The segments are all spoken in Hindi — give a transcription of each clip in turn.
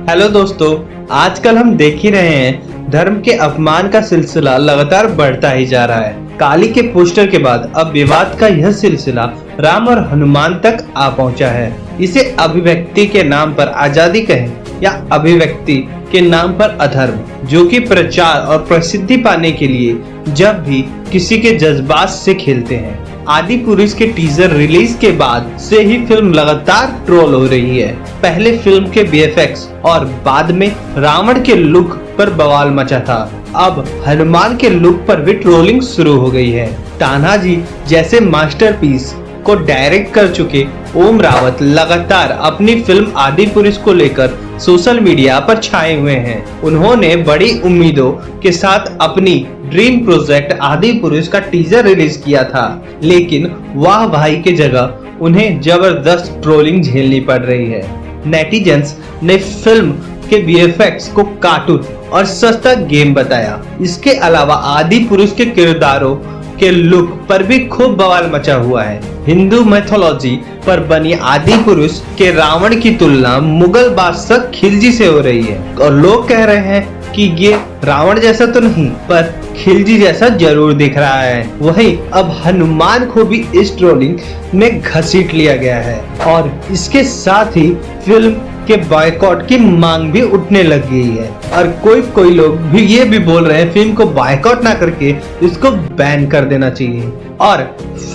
हेलो दोस्तों, आजकल हम देख ही रहे हैं धर्म के अपमान का सिलसिला लगातार बढ़ता ही जा रहा है। काली के पोस्टर के बाद अब विवाद का यह सिलसिला राम और हनुमान तक आ पहुंचा है। इसे अभिव्यक्ति के नाम पर आजादी कहें या अभिव्यक्ति के नाम पर अधर्म, जो कि प्रचार और प्रसिद्धि पाने के लिए जब भी किसी के जज्बात से खेलते हैं। आदि पुरुष के टीजर रिलीज के बाद से ही फिल्म लगातार ट्रोल हो रही है। पहले फिल्म के वीएफएक्स और बाद में रावण के लुक पर बवाल मचा था। अब हनुमान के लुक पर भी ट्रोलिंग शुरू हो गई है। तान्हाजी जैसे मास्टरपीस को डायरेक्ट कर चुके ओम रावत लगातार अपनी फिल्म आदि पुरुष को लेकर सोशल मीडिया पर छाए हुए हैं। उन्होंने बड़ी उम्मीदों के साथ अपनी ड्रीम प्रोजेक्ट आदि पुरुष का टीजर रिलीज किया था, लेकिन वाह भाई के जगह उन्हें जबरदस्त ट्रोलिंग झेलनी पड़ रही है। नेटिजन्स ने फिल्म के वीएफएक्स को कार्टून और सस्ता गेम बताया। इसके अलावा आदि पुरुष के किरदारों के लुक पर भी खूब बवाल मचा हुआ है। हिंदू मैथोलॉजी पर बनी आदि पुरुष के रावण की तुलना मुगल बादशाह खिलजी से हो रही है और लोग कह रहे हैं कि ये रावण जैसा तो नहीं पर खिलजी जैसा जरूर दिख रहा है। वहीं अब हनुमान को भी इस ट्रोलिंग में घसीट लिया गया है और इसके साथ ही फिल्म के बॉयकॉट की मांग भी उठने लग गई है और कोई लोग भी ये भी बोल रहे हैं फिल्म को बॉयकॉट ना करके इसको बैन कर देना चाहिए। और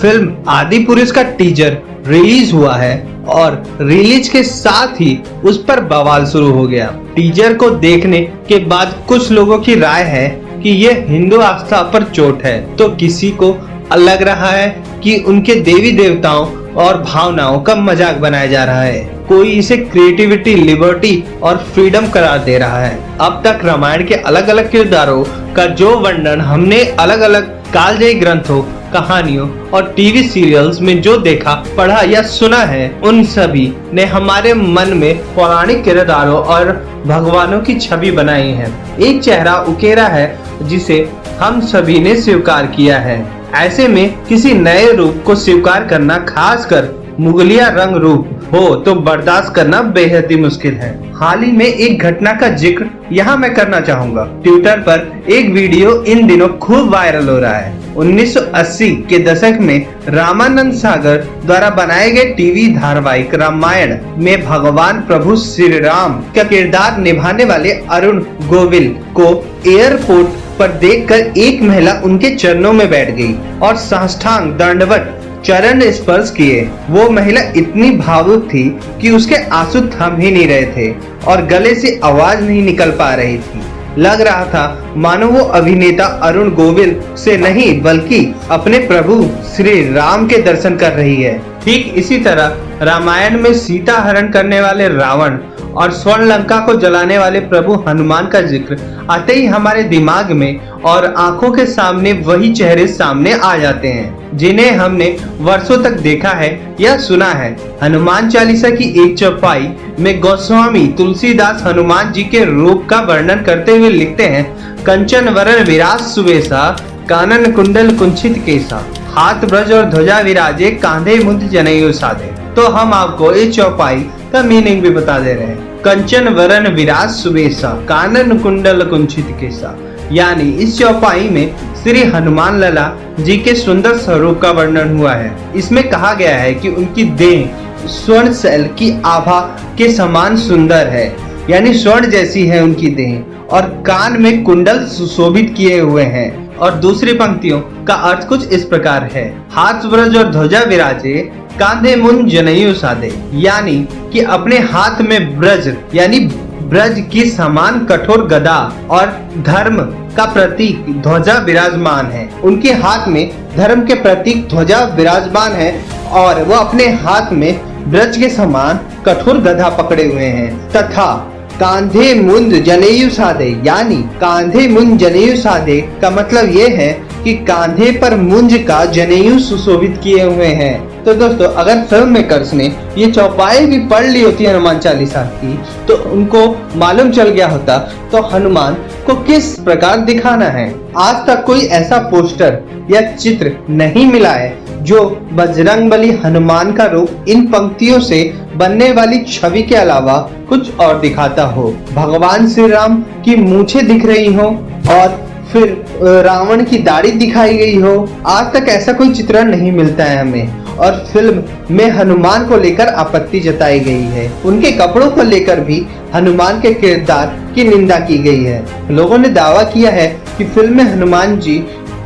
फिल्म आदि पुरुष का टीजर रिलीज हुआ है और रिलीज के साथ ही उस पर बवाल शुरू हो गया। टीजर को देखने के बाद कुछ लोगों की राय है कि ये हिंदू आस्था पर चोट है, तो किसी को लग रहा है कि उनके देवी देवताओं और भावनाओं का मजाक बनाया जा रहा है। कोई इसे क्रिएटिविटी, लिबर्टी और फ्रीडम करार दे रहा है। अब तक रामायण के अलग अलग किरदारों का जो वर्णन हमने अलग अलग कालजयी ग्रंथों, कहानियों और टीवी सीरियल्स में जो देखा, पढ़ा या सुना है, उन सभी ने हमारे मन में पौराणिक किरदारों और भगवानों की छवि बनाई है। एक चेहरा उकेरा है जिसे हम सभी ने स्वीकार किया है। ऐसे में किसी नए रूप को स्वीकार करना, खासकर मुगलिया रंग रूप हो, तो बर्दाश्त करना बेहद ही मुश्किल है। हाल ही में एक घटना का जिक्र यहाँ मैं करना चाहूंगा। ट्विटर पर एक वीडियो इन दिनों खूब वायरल हो रहा है। 1980 के दशक में रामानंद सागर द्वारा बनाए गए टीवी धारावाहिक रामायण में भगवान प्रभु श्री राम का किरदार निभाने वाले अरुण गोविल को एयरपोर्ट पर देखकर एक महिला उनके चरणों में बैठ गई और साष्टांग दंडवत चरण स्पर्श किए। वो महिला इतनी भावुक थी कि उसके आंसू थम ही नहीं रहे थे और गले से आवाज नहीं निकल पा रही थी। लग रहा था मानो वो अभिनेता अरुण गोविल से नहीं बल्कि अपने प्रभु श्री राम के दर्शन कर रही है। ठीक इसी तरह रामायण में सीता हरण करने वाले रावण और स्वर्ण लंका को जलाने वाले प्रभु हनुमान का जिक्र आते ही हमारे दिमाग में और आंखों के सामने वही चेहरे सामने आ जाते हैं जिन्हें हमने वर्षों तक देखा है या सुना है। हनुमान चालीसा की एक चौपाई में गोस्वामी तुलसीदास हनुमान जी के रूप का वर्णन करते हुए लिखते हैं, कंचन वरण विराज सुवेशा, कानन कुंडल कुंचित केसा, हाथ ब्रज और ध्वजा विराजे, कांधे मुंज जनेऊ साधे। तो हम आपको इस चौपाई का मीनिंग भी बता दे रहे हैं। कंचन वरण विराज सुवेशा, कानन कुंडल कुंचित केसा, यानी इस चौपाई में श्री हनुमान लला जी के सुंदर स्वरूप का वर्णन हुआ है। इसमें कहा गया है कि उनकी देह स्वर्ण शैल की आभा के समान सुंदर है, यानी स्वर्ण जैसी है उनकी देह, और कान में कुंडल सुशोभित किए हुए हैं। और दूसरी पंक्तियों का अर्थ कुछ इस प्रकार है, हाथ ब्रज और ध्वजा विराजे, कांधे मुंज जनेऊ साधे, यानी कि अपने हाथ में ब्रज यानी ब्रज की समान कठोर गदा और धर्म का प्रतीक ध्वजा विराजमान है। उनके हाथ में धर्म के प्रतीक ध्वजा विराजमान है और वो अपने हाथ में ब्रज के समान कठोर गदा पकड़े हुए हैं। तथा कांधे मुंज जनेऊ साधे, यानी कांधे मुंज जनेऊ साधे का मतलब ये है कि कांधे पर मुंज का जनेऊ सुशोभित किए हुए हैं। तो दोस्तों, अगर फिल्म मेकर्स ने ये चौपाई भी पढ़ ली होती हनुमान चालीसा की, तो उनको मालूम चल गया होता तो हनुमान को किस प्रकार दिखाना है। आज तक कोई ऐसा पोस्टर या चित्र नहीं मिला है जो बजरंगबली हनुमान का रूप इन पंक्तियों से बनने वाली छवि के अलावा कुछ और दिखाता हो। भगवान श्री राम की मूछें दिख रही हो और फिर रावण की दाढ़ी दिखाई गई हो। आज तक ऐसा कोई चित्रण नहीं मिलता है हमें। और फिल्म में हनुमान को लेकर आपत्ति जताई गई है। उनके कपड़ों को लेकर भी हनुमान के किरदार की निंदा की गई है। लोगों ने दावा किया है कि फिल्म में हनुमान जी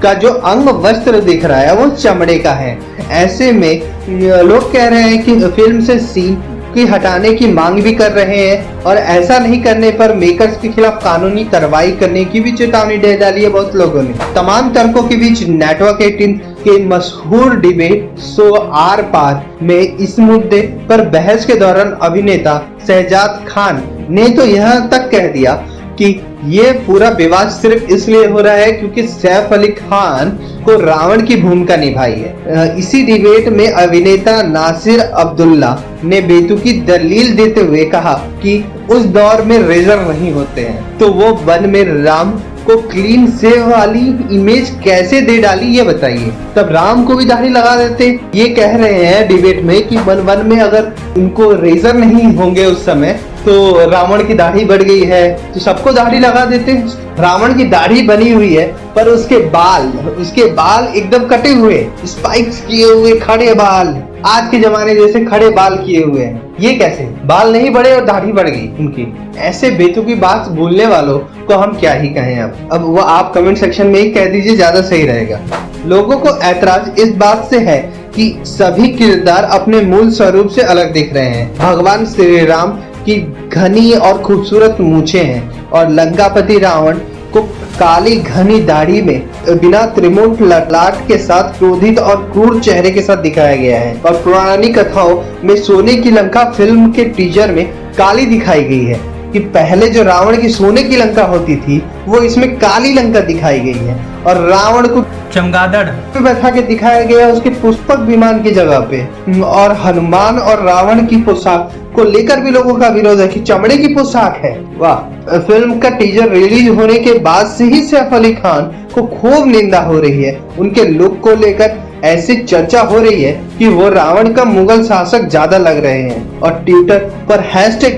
का जो अंग वस्त्र दिख रहा है वो चमड़े का है। ऐसे में लोग कह रहे हैं कि फिल्म से सीन की हटाने की मांग भी कर रहे हैं और ऐसा नहीं करने पर मेकर्स के खिलाफ कानूनी कार्रवाई करने की भी चेतावनी दे डाली है बहुत लोगों ने। तमाम तर्कों के बीच नेटवर्क 18 के मशहूर डिबेट शो आर पार में इस मुद्दे पर बहस के दौरान अभिनेता शहजाद खान ने तो यह तक कह दिया कि ये पूरा विवाद सिर्फ इसलिए हो रहा है क्योंकि सैफ अली खान को रावण की भूमिका निभाई है। इसी डिबेट में अभिनेता नासिर अब्दुल्ला ने बेतुकी दलील देते हुए कहा कि उस दौर में रेजर नहीं होते हैं तो वो वन में राम को क्लीन सेव वाली इमेज कैसे दे डाली ये बताइए। तब राम को भी दाढ़ी लगा देते। ये कह रहे हैं डिबेट में कि वन में अगर उनको रेजर नहीं होंगे उस समय तो रावण की दाढ़ी बढ़ गई है तो सबको दाढ़ी लगा देते। रावण की दाढ़ी बनी हुई है पर उसके बाल एकदम कटे हुए, स्पाइक्स किए हुए खड़े बाल, आज के जमाने जैसे खड़े बाल किए हुए हैं। ये कैसे? बाल नहीं बढ़े और दाढ़ी बढ़ गई उनकी। ऐसे बेतुकी बात बोलने वालों को हम क्या ही कहें। अब वो आप कमेंट सेक्शन में ही कह दीजिए, ज्यादा सही रहेगा। लोगों को ऐतराज इस बात से है कि सभी किरदार अपने मूल स्वरूप से अलग दिख रहे हैं। भगवान श्री राम की घनी और खूबसूरत मूछें हैं और लंकापति रावण को काली घनी दाढ़ी में बिना त्रिमुख ललाट के साथ क्रोधित और क्रूर चेहरे के साथ दिखाया गया है। और पुरानी कथाओं में सोने की लंका फिल्म के टीजर में काली दिखाई गई है कि पहले जो रावण की सोने की लंका होती थी वो इसमें काली लंका दिखाई गई है और रावण को चमगादड़ पे बैठा के दिखाया गया उसके पुष्पक विमान की जगह पे। और हनुमान और रावण की पोशाक को लेकर भी लोगों का विरोध है कि चमड़े की पोशाक है। वाह। फिल्म का टीजर रिलीज होने के बाद से ही सैफ अली खान को खूब निंदा हो रही है। उनके लुक को लेकर ऐसी चर्चा हो रही है कि वो रावण का मुगल शासक ज्यादा लग रहे हैं और ट्विटर पर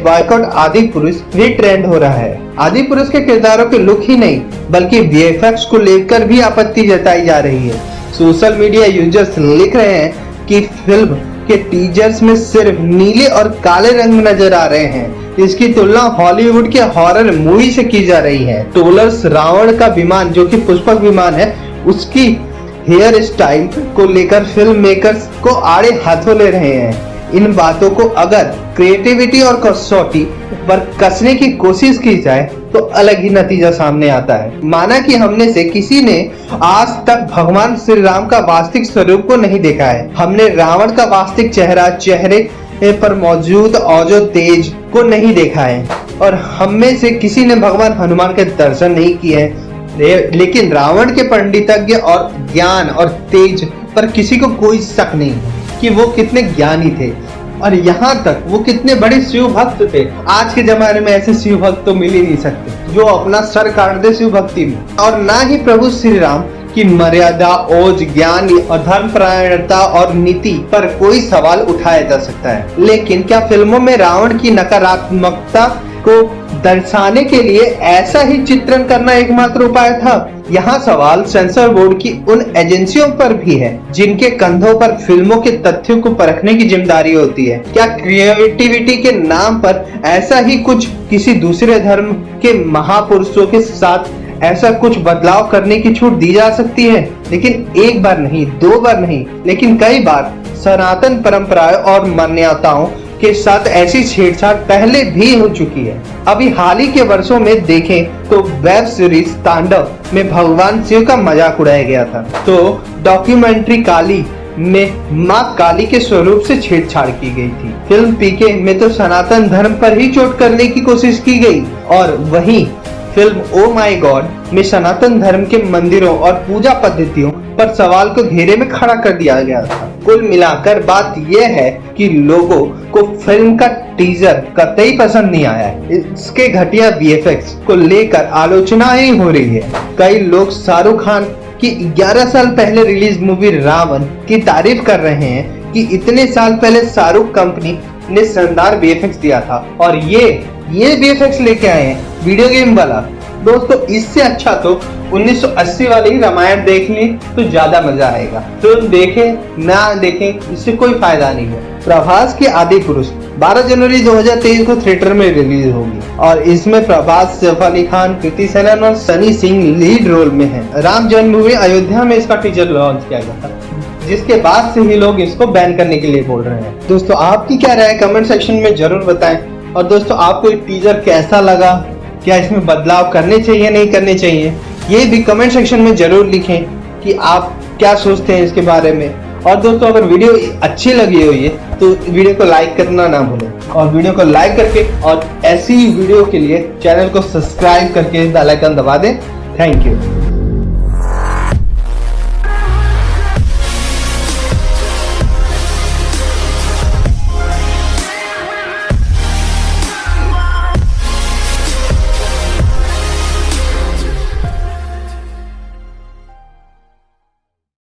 #बॉयकॉट आदि पुरुष भी ट्रेंड हो रहा है। आदि पुरुष के किरदारों के लुक ही नहीं बल्कि VFX को लेकर भी आपत्ति जताई जा रही है। सोशल मीडिया यूजर्स लिख रहे हैं कि फिल्म के टीजर्स में सिर्फ नीले और काले रंग नजर आ रहे हैं। इसकी तुलना हॉलीवुड के हॉरर मूवी से की जा रही है। टोलर्स रावण का विमान जो कि पुष्पक विमान है उसकी हेयर स्टाइल को लेकर फिल्म मेकर्स को आड़े हाथों ले रहे हैं। इन बातों को अगर क्रिएटिविटी और कसौटी पर कसने की कोशिश की जाए तो अलग ही नतीजा सामने आता है। माना कि हमने से किसी ने आज तक भगवान श्री राम का वास्तविक स्वरूप को नहीं देखा है। हमने रावण का वास्तविक चेहरे पर मौजूद औजो तेज को नहीं देखा है और हम में से किसी ने भगवान हनुमान के दर्शन नहीं किए हैं। लेकिन रावण के पंडितज्ञ और ज्ञान और तेज पर किसी को कोई शक नहीं है कि वो कितने ज्ञानी थे और यहाँ तक वो कितने बड़े शिव भक्त थे। आज के जमाने में ऐसे शिव भक्त तो मिल ही नहीं सकते जो अपना सर काट दे शिव भक्ति में। और ना ही प्रभु श्री राम की मर्यादा, ओज, ज्ञान और धर्मपरायणता और नीति पर कोई सवाल उठाया जा सकता है। लेकिन क्या फिल्मों में रावण की नकारात्मकता को दर्शाने के लिए ऐसा ही चित्रण करना एकमात्र उपाय था? यहाँ सवाल सेंसर बोर्ड की उन एजेंसियों पर भी है जिनके कंधों पर फिल्मों के तथ्यों को परखने की जिम्मेदारी होती है। क्या क्रिएटिविटी के नाम पर ऐसा ही कुछ किसी दूसरे धर्म के महापुरुषों के साथ ऐसा कुछ बदलाव करने की छूट दी जा सकती है? लेकिन एक बार नहीं, 2 बार नहीं, लेकिन कई बार सनातन परंपराएं और मान्यताओं के साथ ऐसी छेड़छाड़ पहले भी हो चुकी है। अभी हाल ही के वर्षों में देखें तो वेब सीरीज तांडव में भगवान शिव का मजाक उड़ाया गया था, तो डॉक्यूमेंट्री काली में मां काली के स्वरूप से छेड़छाड़ की गई थी। फिल्म पीके में तो सनातन धर्म पर ही चोट करने की कोशिश की गई और वहीं फिल्म ओ माय गॉड में सनातन धर्म के मंदिरों और पूजा पद्धतियों पर सवाल को घेरे में खड़ा कर दिया गया था। कुल मिलाकर बात यह है कि लोगों को फिल्म का टीजर कतई पसंद नहीं आया है। इसके घटिया वीएफएक्स को लेकर आलोचना ही हो रही है। कई लोग शाहरुख खान की 11 साल पहले रिलीज मूवी रावण की तारीफ कर रहे हैं कि इतने साल पहले शाहरुख कंपनी ने शानदार वीएफएक्स दिया था और ये वीएफएक्स लेके आए हैं वीडियो गेम वाला। दोस्तों इससे अच्छा तो 1980 वाली ही रामायण देख ली तो ज्यादा मजा आएगा। फिल्म देखें ना देखें इससे कोई फायदा नहीं है। प्रभास की आदि पुरुष 12 जनवरी 2023 को थिएटर में रिलीज होगी और इसमें प्रभास, सैफ अली खान, कृति सेनन और सनी सिंह लीड रोल में हैं। राम जन्मभूमि अयोध्या में इसका टीजर लॉन्च किया गया था, जिसके बाद से ही लोग इसको बैन करने के लिए बोल रहे हैं। दोस्तों आपकी क्या राय है कमेंट सेक्शन में जरूर बताएं। और दोस्तों आपको ये टीजर कैसा लगा, क्या इसमें बदलाव करने चाहिए नहीं करने चाहिए, ये भी कमेंट सेक्शन में जरूर लिखें कि आप क्या सोचते हैं इसके बारे में। और दोस्तों अगर वीडियो अच्छी लगी हुई है तो वीडियो को लाइक करना ना भूलें और वीडियो को लाइक करके और ऐसी वीडियो के लिए चैनल को सब्सक्राइब करके बेल आइकन दबा दें। Thank you.